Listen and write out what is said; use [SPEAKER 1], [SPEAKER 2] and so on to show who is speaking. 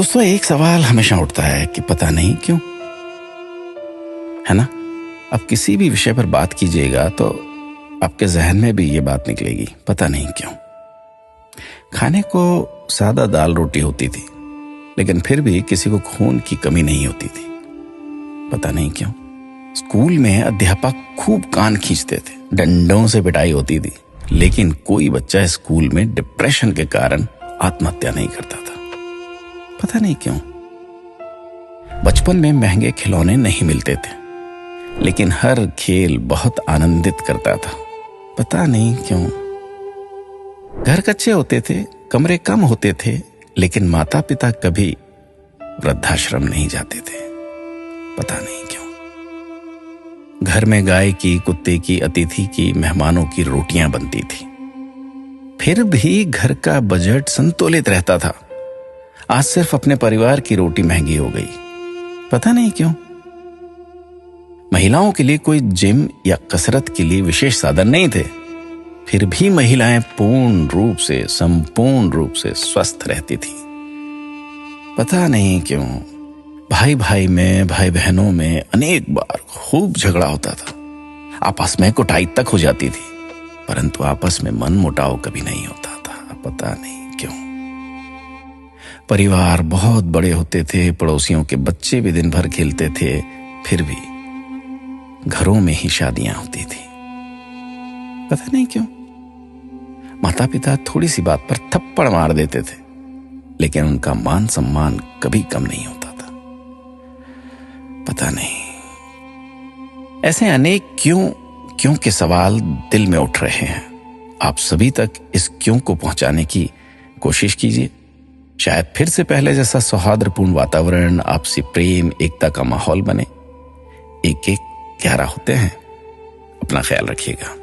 [SPEAKER 1] दोस्तों, एक सवाल हमेशा उठता है कि पता नहीं क्यों, है ना। अब किसी भी विषय पर बात कीजिएगा तो आपके जहन में भी ये बात निकलेगी, पता नहीं क्यों। खाने को सादा दाल रोटी होती थी, लेकिन फिर भी किसी को खून की कमी नहीं होती थी, पता नहीं क्यों। स्कूल में अध्यापक खूब कान खींचते थे, डंडों से पिटाई होती थी, लेकिन कोई बच्चा स्कूल में डिप्रेशन के कारण आत्महत्या नहीं करता था, पता नहीं क्यों। बचपन में महंगे खिलौने नहीं मिलते थे, लेकिन हर खेल बहुत आनंदित करता था, पता नहीं क्यों। घर कच्चे होते थे, कमरे कम होते थे, लेकिन माता पिता कभी वृद्धाश्रम नहीं जाते थे, पता नहीं क्यों। घर में गाय की, कुत्ते की, अतिथि की, मेहमानों की रोटियां बनती थी, फिर भी घर का बजट संतुलित रहता था। आज सिर्फ अपने परिवार की रोटी महंगी हो गई, पता नहीं क्यों। महिलाओं के लिए कोई जिम या कसरत के लिए विशेष साधन नहीं थे, फिर भी महिलाएं पूर्ण रूप से, संपूर्ण रूप से स्वस्थ रहती थी, पता नहीं क्यों। भाई भाई में, भाई बहनों में अनेक बार खूब झगड़ा होता था, आपस में कुटाई तक हो जाती थी, परंतु आपस में मन मुटाव कभी नहीं होता था, पता नहीं क्यों। परिवार बहुत बड़े होते थे, पड़ोसियों के बच्चे भी दिन भर खेलते थे, फिर भी घरों में ही शादियां होती थी, पता नहीं क्यों। माता पिता थोड़ी सी बात पर थप्पड़ मार देते थे, लेकिन उनका मान सम्मान कभी कम नहीं होता था, पता नहीं। ऐसे अनेक क्यों के सवाल दिल में उठ रहे हैं। आप सभी तक इस क्यों को पहुंचाने की कोशिश कीजिए। शायद फिर से पहले जैसा सौहार्दपूर्ण वातावरण, आपसी प्रेम, एकता का माहौल बने। एक एक 11 होते हैं। अपना ख्याल रखिएगा।